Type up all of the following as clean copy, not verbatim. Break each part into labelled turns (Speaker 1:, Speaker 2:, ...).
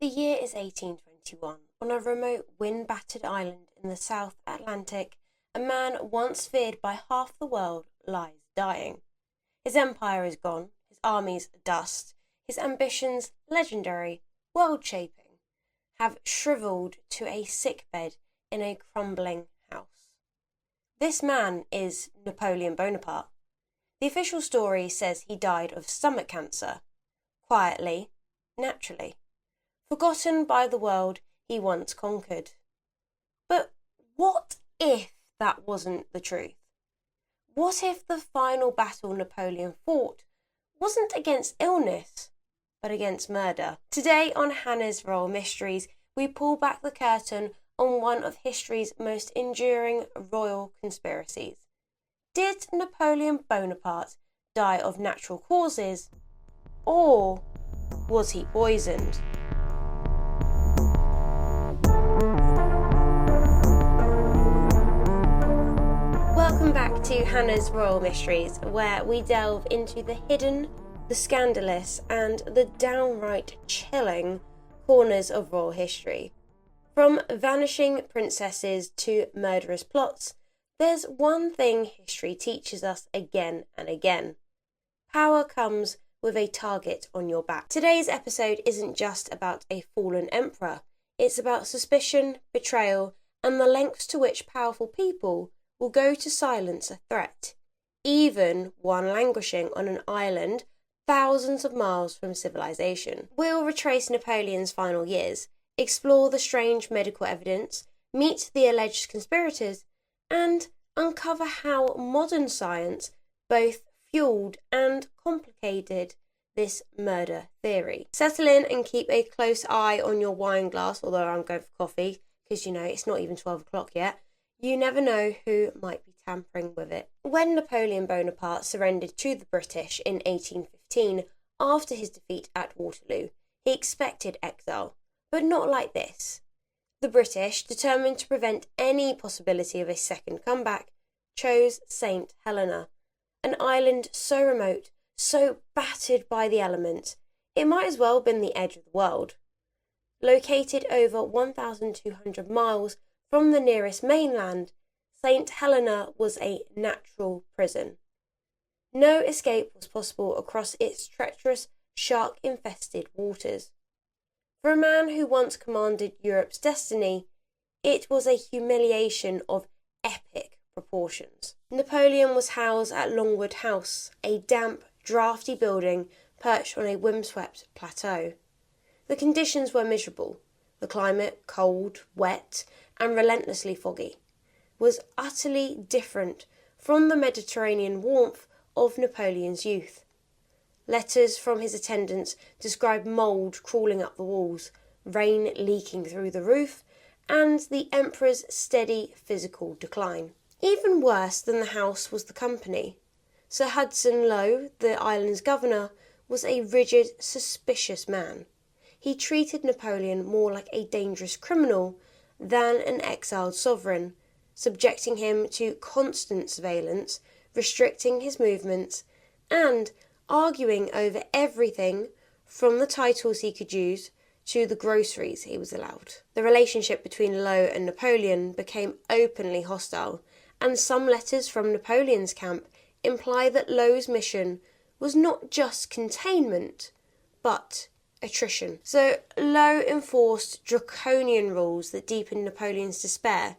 Speaker 1: The year is 1821. On a remote, wind-battered island in the South Atlantic, a man once feared by half the world lies dying. His empire is gone, his armies dust, his ambitions legendary, world-shaping, have shriveled to a sickbed in a crumbling house. This man is Napoleon Bonaparte. The official story says he died of stomach cancer, quietly, naturally, forgotten by the world he once conquered. But what if that wasn't the truth? What if the final battle Napoleon fought wasn't against illness, but against murder? Today on Hannah's Royal Mysteries, we pull back the curtain on one of history's most enduring royal conspiracies. Did Napoleon Bonaparte die of natural causes, or was he poisoned? Welcome back to Hannah's Royal Mysteries, where we delve into the hidden, the scandalous, and the downright chilling corners of royal history. From vanishing princesses to murderous plots, there's one thing history teaches us again and again. Power comes with a target on your back. Today's episode isn't just about a fallen emperor. It's about suspicion, betrayal, and the lengths to which powerful people will go to silence a threat, even one languishing on an island thousands of miles from civilization. We'll retrace Napoleon's final years, explore the strange medical evidence, meet the alleged conspirators, and uncover how modern science both fueled and complicated this murder theory. Settle in and keep a close eye on your wine glass, although I'm going for coffee, because it's not even 12 o'clock yet. You never know who might be tampering with it. When Napoleon Bonaparte surrendered to the British in 1815, after his defeat at Waterloo, he expected exile, but not like this. The British, determined to prevent any possibility of a second comeback, chose Saint Helena, an island so remote, so battered by the elements, it might as well have been the edge of the world. Located over 1,200 miles from the nearest mainland, Saint Helena was a natural prison. No escape was possible across its treacherous, shark-infested waters. For a man who once commanded Europe's destiny, it was a humiliation of epic proportions. Napoleon was housed at Longwood House, a damp, draughty building perched on a windswept plateau. The conditions were miserable. The climate, cold, wet, and relentlessly foggy, was utterly different from the Mediterranean warmth of Napoleon's youth. Letters from his attendants describe mould crawling up the walls, rain leaking through the roof, and the emperor's steady physical decline. Even worse than the house was the company. Sir Hudson Lowe, the island's governor, was a rigid, suspicious man. He treated Napoleon more like a dangerous criminal than an exiled sovereign, subjecting him to constant surveillance, restricting his movements, and arguing over everything from the titles he could use to the groceries he was allowed. The relationship between Lowe and Napoleon became openly hostile, and some letters from Napoleon's camp imply that Lowe's mission was not just containment, but attrition. So Lowe enforced draconian rules that deepened Napoleon's despair,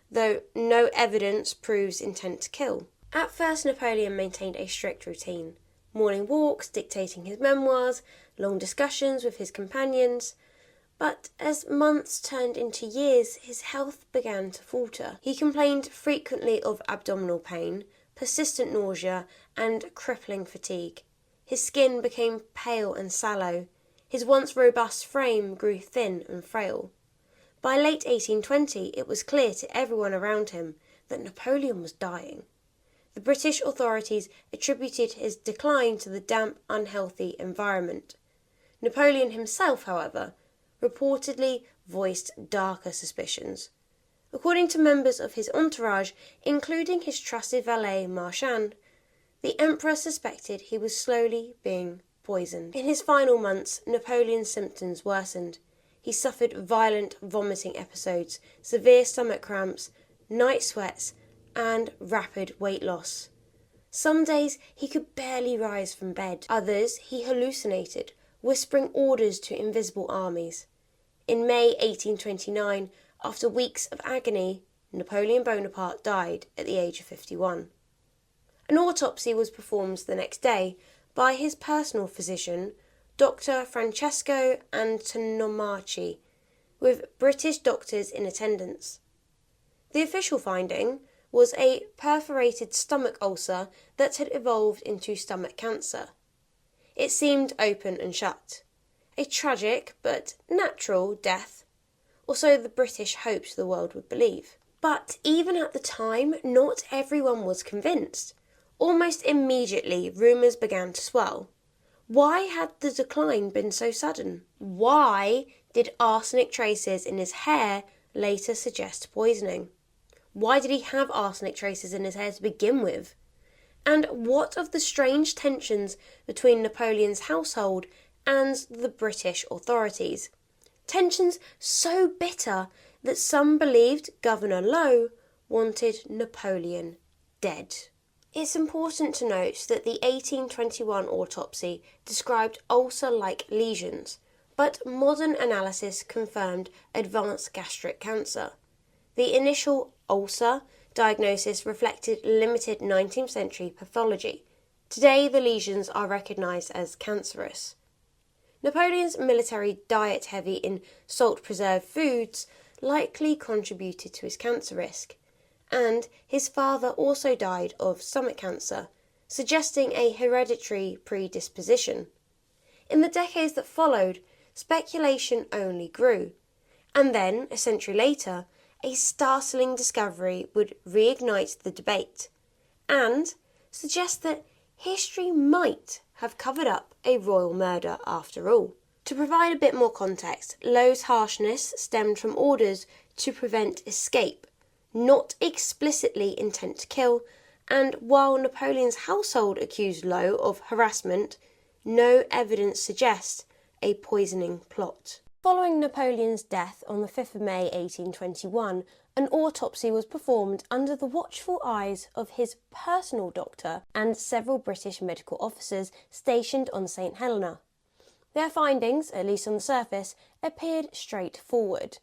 Speaker 1: though no evidence proves intent to kill. At first, Napoleon maintained a strict routine. Morning walks, dictating his memoirs, long discussions with his companions. But as months turned into years, his health began to falter. He complained frequently of abdominal pain, persistent nausea, and crippling fatigue. His skin became pale and sallow. His once robust frame grew thin and frail. By late 1820, it was clear to everyone around him that Napoleon was dying. The British authorities attributed his decline to the damp, unhealthy environment. Napoleon himself, however, reportedly voiced darker suspicions. According to members of his entourage, including his trusted valet Marchand, the emperor suspected he was slowly being poisoned. In his final months, Napoleon's symptoms worsened. he suffered violent vomiting episodes, severe stomach cramps, night sweats, and rapid weight loss. Some days he could barely rise from bed. Others he hallucinated, whispering orders to invisible armies. In May 1829, after weeks of agony, Napoleon Bonaparte died at the age of 51. An autopsy was performed the next day by his personal physician, Dr. Francesco Antonomacci, with British doctors in attendance. The official finding was a perforated stomach ulcer that had evolved into stomach cancer. It seemed open and shut. A tragic but natural death, or so the British hoped the world would believe. But even at the time, not everyone was convinced. Almost immediately, rumours began to swell. Why had the decline been so sudden? Why did arsenic traces in his hair later suggest poisoning? Why did he have arsenic traces in his hair to begin with? And what of the strange tensions between Napoleon's household and the British authorities? Tensions so bitter that some believed Governor Low wanted Napoleon dead. It's important to note that the 1821 autopsy described ulcer-like lesions, but modern analysis confirmed advanced gastric cancer. The initial ulcer diagnosis reflected limited 19th century pathology. Today, the lesions are recognised as cancerous. Napoleon's military diet heavy in salt-preserved foods likely contributed to his cancer risk, and his father also died of stomach cancer, suggesting a hereditary predisposition. In the decades that followed, speculation only grew, and then, a century later, a startling discovery would reignite the debate and suggest that history might have covered up a royal murder after all. To provide a bit more context, Low's harshness stemmed from orders to prevent escape, not explicitly intent to kill, and while Napoleon's household accused Low of harassment, no evidence suggests a poisoning plot. Following Napoleon's death on the 5th of May 1821, an autopsy was performed under the watchful eyes of his personal doctor and several British medical officers stationed on Saint Helena. Their findings, at least on the surface, appeared straightforward.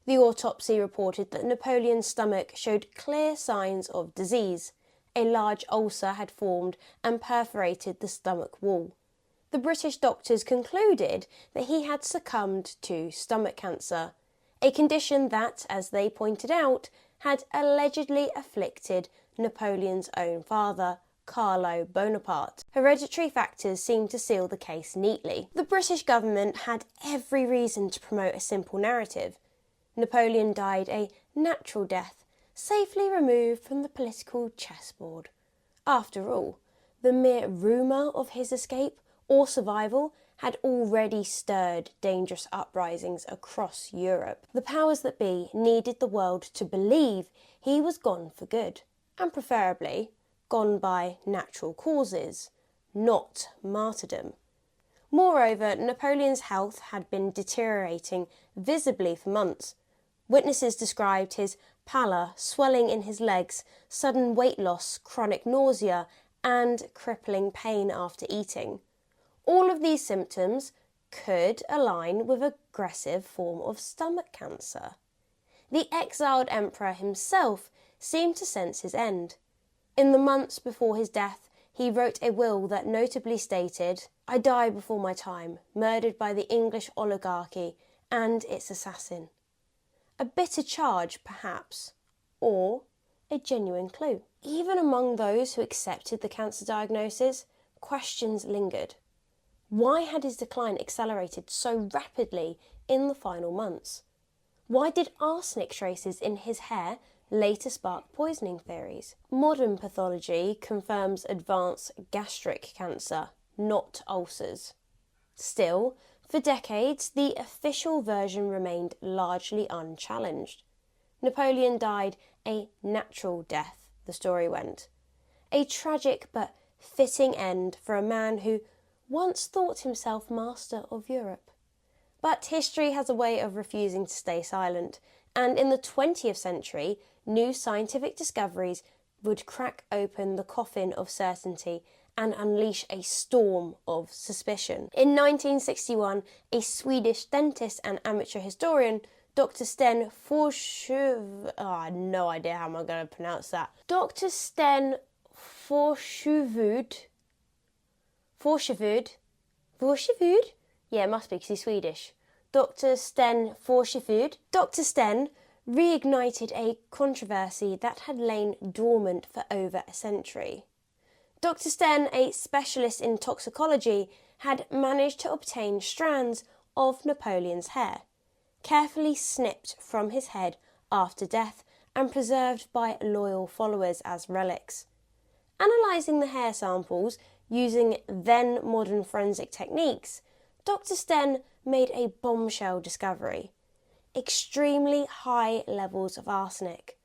Speaker 1: The autopsy reported that Napoleon's stomach showed clear signs of disease. A large ulcer had formed and perforated the stomach wall. The British doctors concluded that he had succumbed to stomach cancer, a condition that, as they pointed out, had allegedly afflicted Napoleon's own father, Carlo Bonaparte. Hereditary factors seemed to seal the case neatly. The British government had every reason to promote a simple narrative. Napoleon died a natural death, safely removed from the political chessboard. After all, the mere rumour of his escape or survival had already stirred dangerous uprisings across Europe. The powers that be needed the world to believe he was gone for good, and preferably gone by natural causes, not martyrdom. Moreover, Napoleon's health had been deteriorating visibly for months. Witnesses described his pallor, swelling in his legs, sudden weight loss, chronic nausea, and crippling pain after eating. All of these symptoms could align with an aggressive form of stomach cancer. The exiled emperor himself seemed to sense his end. In the months before his death, he wrote a will that notably stated, "I die before my time, murdered by the English oligarchy and its assassin." A bitter charge, perhaps, or a genuine clue. Even among those who accepted the cancer diagnosis, questions lingered. Why had his decline accelerated so rapidly in the final months? Why did arsenic traces in his hair later spark poisoning theories? Modern pathology confirms advanced gastric cancer, not ulcers. Still, for decades, the official version remained largely unchallenged. Napoleon died a natural death, the story went. A tragic but fitting end for a man who once thought himself master of Europe. But history has a way of refusing to stay silent, and in the 20th century, new scientific discoveries would crack open the coffin of certainty and unleash a storm of suspicion. In 1961, a Swedish dentist and amateur historian, Dr. Sten Forshuv... I have no idea how I'm going to pronounce that. Dr. Sten Forshuv? Yeah, it must be because he's Swedish. Dr. Sten Forshuv. Dr. Sten reignited a controversy that had lain dormant for over a century. Dr. Sten, a specialist in toxicology, had managed to obtain strands of Napoleon's hair, carefully snipped from his head after death and preserved by loyal followers as relics. Analysing the hair samples using then modern forensic techniques, Dr. Sten made a bombshell discovery: extremely high levels of arsenic.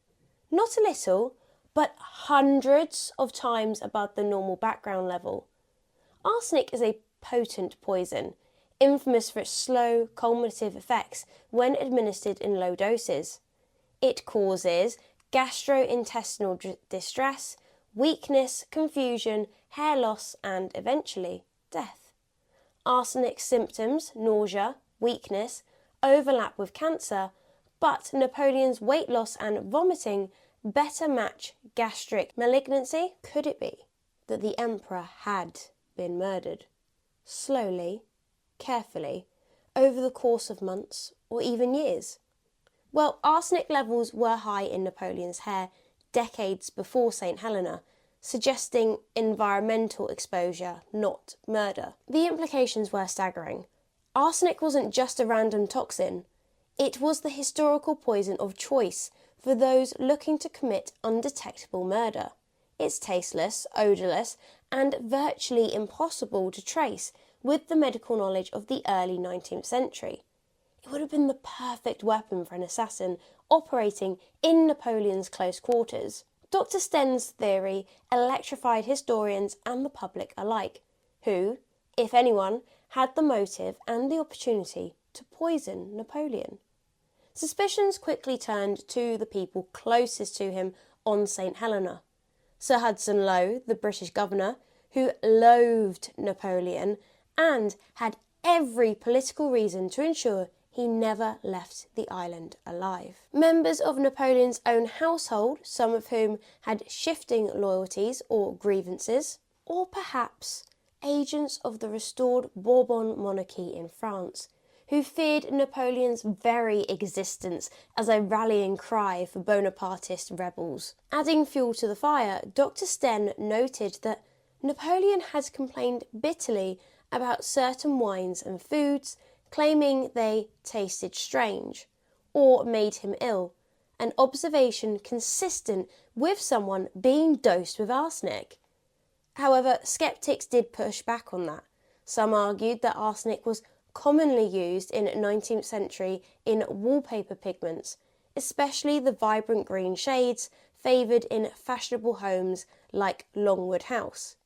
Speaker 1: Not a little, but hundreds of times above the normal background level. Arsenic is a potent poison, infamous for its slow, cumulative effects when administered in low doses. It causes gastrointestinal distress, weakness, confusion, hair loss, and eventually death. Arsenic symptoms, nausea, weakness, overlap with cancer, but Napoleon's weight loss and vomiting better match gastric malignancy. Could it be that the emperor had been murdered? Slowly, carefully, over the course of months or even years? Well, arsenic levels were high in Napoleon's hair decades before Saint Helena, suggesting environmental exposure, not murder. The implications were staggering. Arsenic wasn't just a random toxin, it was the historical poison of choice for those looking to commit undetectable murder. It's tasteless, odourless, and virtually impossible to trace with the medical knowledge of the early 19th century. It would have been the perfect weapon for an assassin operating in Napoleon's close quarters. Dr. Sten's theory electrified historians and the public alike, who, if anyone, had the motive and the opportunity to poison Napoleon. Suspicions quickly turned to the people closest to him on Saint Helena. Sir Hudson Lowe, the British governor, who loathed Napoleon and had every political reason to ensure he never left the island alive. Members of Napoleon's own household, some of whom had shifting loyalties or grievances, or perhaps agents of the restored Bourbon monarchy in France, who feared Napoleon's very existence as a rallying cry for Bonapartist rebels. Adding fuel to the fire, Dr. Sten noted that Napoleon had complained bitterly about certain wines and foods, claiming they tasted strange or made him ill, an observation consistent with someone being dosed with arsenic. However, skeptics did push back on that. Some argued that arsenic was commonly used in 19th century in wallpaper pigments, especially the vibrant green shades favoured in fashionable homes like Longwood House.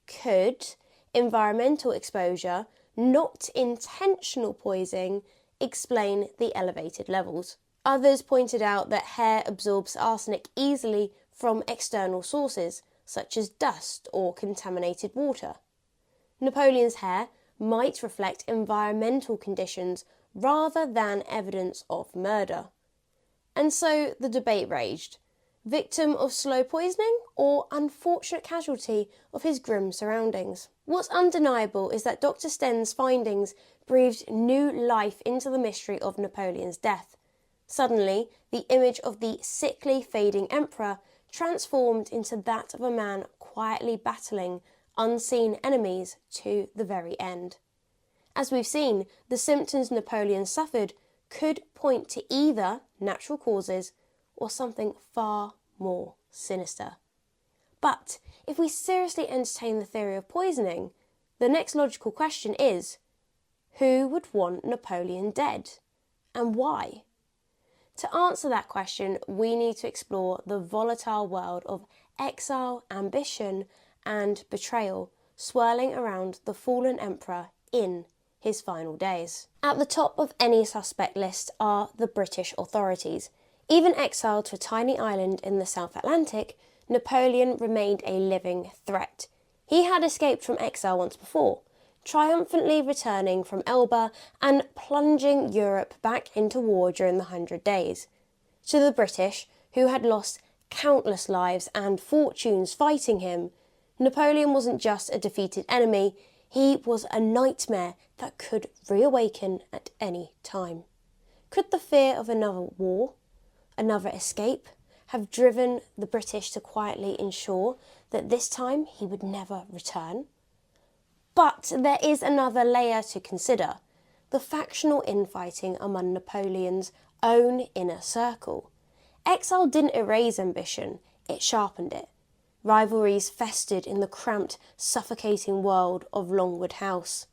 Speaker 1: Could environmental exposure, not intentional poisoning, explain the elevated levels? Others pointed out that hair absorbs arsenic easily from external sources, such as dust or contaminated water. Napoleon's hair might reflect environmental conditions rather than evidence of murder. And so the debate raged: victim of slow poisoning or unfortunate casualty of his grim surroundings? What's undeniable is that Dr. Sten's findings breathed new life into the mystery of Napoleon's death. Suddenly, the image of the sickly, fading emperor transformed into that of a man quietly battling unseen enemies to the very end. As we've seen, the symptoms Napoleon suffered could point to either natural causes or something far more sinister. But if we seriously entertain the theory of poisoning, the next logical question is, who would want Napoleon dead, and why? To answer that question, we need to explore the volatile world of exile, ambition, and betrayal swirling around the fallen emperor in his final days. At the top of any suspect list are the British authorities. Even exiled to a tiny island in the South Atlantic, Napoleon remained a living threat. He had escaped from exile once before, triumphantly returning from Elba and plunging Europe back into war during the 100 Days. To the British, who had lost countless lives and fortunes fighting him, Napoleon wasn't just a defeated enemy, he was a nightmare that could reawaken at any time. Could the fear of another war, another escape, have driven the British to quietly ensure that this time he would never return? But there is another layer to consider, the factional infighting among Napoleon's own inner circle. Exile didn't erase ambition, it sharpened it. Rivalries festered in the cramped, suffocating world of Longwood House.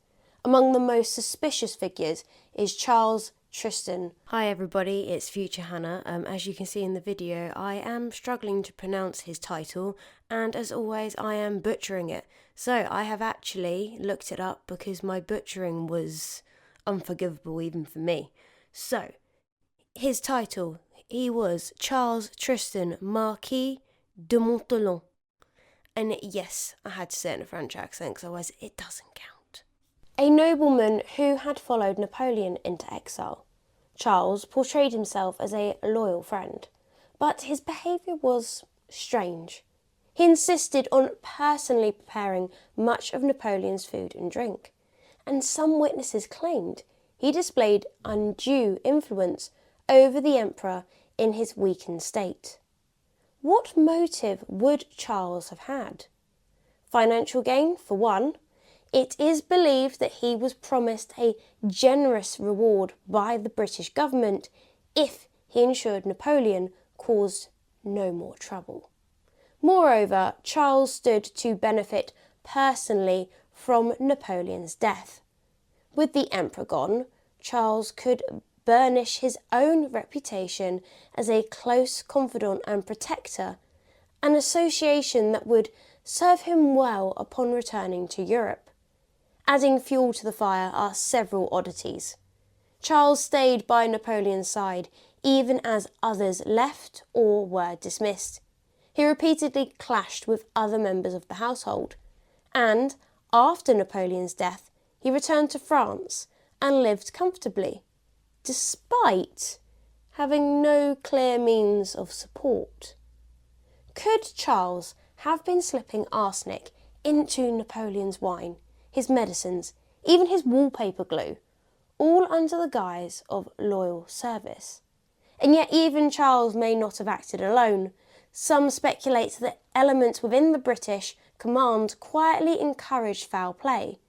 Speaker 1: Among the most suspicious figures is Charles Tristan. Hi everybody, it's Future Hannah. As you can see in the video, I am struggling to pronounce his title, and as always I am butchering it. So I have actually looked it up because my butchering was unforgivable even for me. So, his title, he was Charles Tristan Marquis de Montholon. And yes, I had to say it in a French accent because otherwise it doesn't count. A nobleman who had followed Napoleon into exile. Charles portrayed himself as a loyal friend, but his behaviour was strange. He insisted on personally preparing much of Napoleon's food and drink, and some witnesses claimed he displayed undue influence over the emperor in his weakened state. What motive would Charles have had? Financial gain, for one. It is believed that he was promised a generous reward by the British government if he ensured Napoleon caused no more trouble. Moreover, Charles stood to benefit personally from Napoleon's death. With the emperor gone, Charles could burnish his own reputation as a close confidant and protector, an association that would serve him well upon returning to Europe. Adding fuel to the fire are several oddities. Charles stayed by Napoleon's side even as others left or were dismissed. He repeatedly clashed with other members of the household, and after Napoleon's death he returned to France and lived comfortably, despite having no clear means of support. Could Charles have been slipping arsenic into Napoleon's wine, his medicines, even his wallpaper glue, all under the guise of loyal service? And yet even Charles may not have acted alone. Some speculate that elements within the British command quietly encouraged foul play,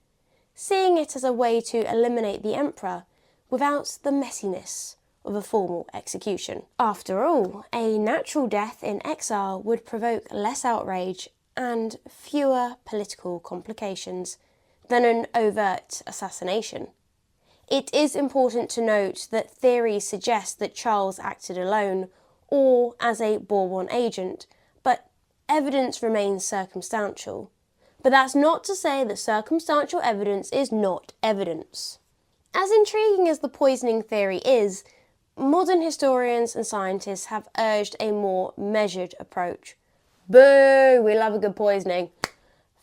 Speaker 1: seeing it as a way to eliminate the emperor without the messiness of a formal execution. After all, a natural death in exile would provoke less outrage and fewer political complications than an overt assassination. It is important to note that theories suggest that Charles acted alone or as a Bourbon agent, but evidence remains circumstantial. But that's not to say that circumstantial evidence is not evidence. As intriguing as the poisoning theory is, modern historians and scientists have urged a more measured approach. Boo! We love a good poisoning.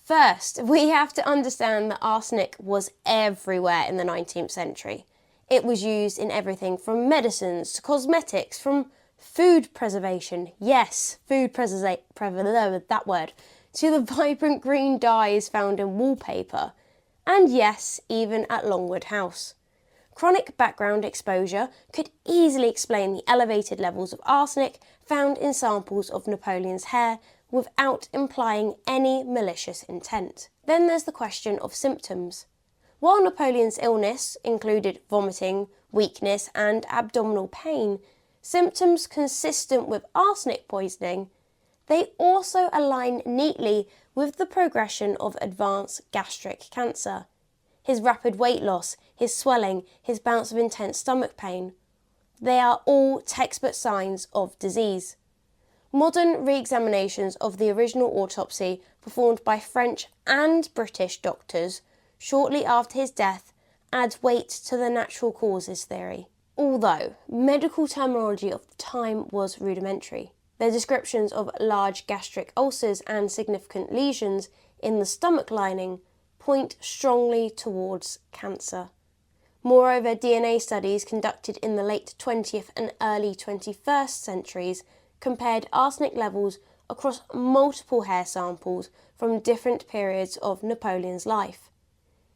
Speaker 1: First, we have to understand that arsenic was everywhere in the 19th century. It was used in everything from medicines to cosmetics, from food preservation, yes, that word, to the vibrant green dyes found in wallpaper, and yes, even at Longwood House. Chronic background exposure could easily explain the elevated levels of arsenic found in samples of Napoleon's hair without implying any malicious intent. Then there's the question of symptoms. While Napoleon's illness included vomiting, weakness and abdominal pain, symptoms consistent with arsenic poisoning, they also align neatly with the progression of advanced gastric cancer. His rapid weight loss, his swelling, his bouts of intense stomach pain. They are all textbook signs of disease. Modern re-examinations of the original autopsy performed by French and British doctors shortly after his death adds weight to the natural causes theory. Although medical terminology of the time was rudimentary, their descriptions of large gastric ulcers and significant lesions in the stomach lining point strongly towards cancer. Moreover, DNA studies conducted in the late 20th and early 21st centuries compared arsenic levels across multiple hair samples from different periods of Napoleon's life.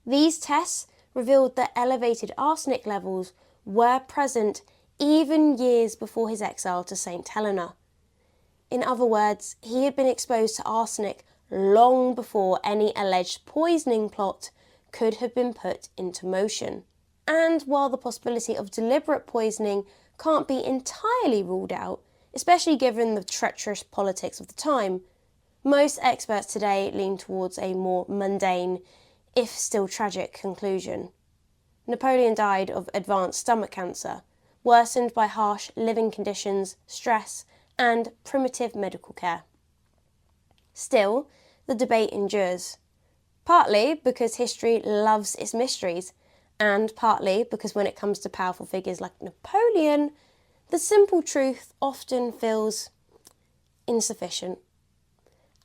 Speaker 1: These tests revealed that elevated arsenic levels were present even years before his exile to Saint Helena. In other words, he had been exposed to arsenic long before any alleged poisoning plot could have been put into motion. And while the possibility of deliberate poisoning can't be entirely ruled out, especially given the treacherous politics of the time, most experts today lean towards a more mundane, if still tragic, conclusion. Napoleon died of advanced stomach cancer, worsened by harsh living conditions, stress, and primitive medical care. Still, the debate endures, partly because history loves its mysteries, and partly because when it comes to powerful figures like Napoleon, the simple truth often feels insufficient.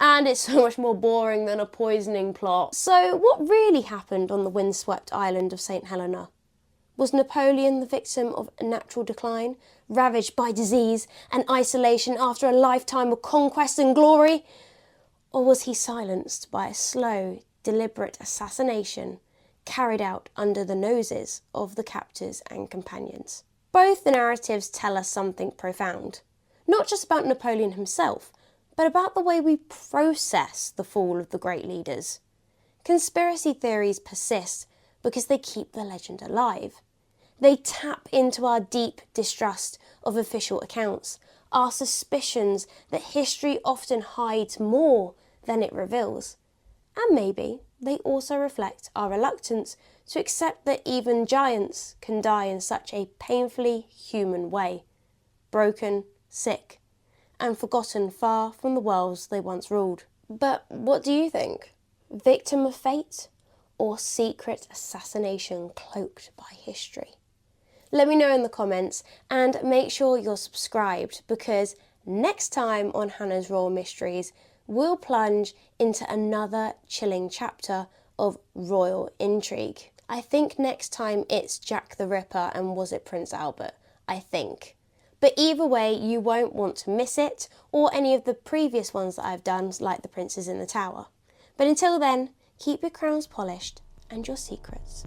Speaker 1: And it's so much more boring than a poisoning plot. So what really happened on the windswept island of Saint Helena? Was Napoleon the victim of natural decline, ravaged by disease and isolation after a lifetime of conquest and glory? Or was he silenced by a slow, deliberate assassination carried out under the noses of the captors and companions? Both the narratives tell us something profound, not just about Napoleon himself, but about the way we process the fall of the great leaders. Conspiracy theories persist because they keep the legend alive. They tap into our deep distrust of official accounts, our suspicions that history often hides more than it reveals. And maybe they also reflect our reluctance to accept that even giants can die in such a painfully human way, broken, sick, and forgotten far from the worlds they once ruled. But what do you think? Victim of fate or secret assassination cloaked by history? Let me know in the comments and make sure you're subscribed, because next time on Hannah's Royal Mysteries, we'll plunge into another chilling chapter of royal intrigue. I think next time it's Jack the Ripper and was it Prince Albert? I think. But either way, you won't want to miss it, or any of the previous ones that I've done, like the Princes in the Tower. But until then, keep your crowns polished and your secrets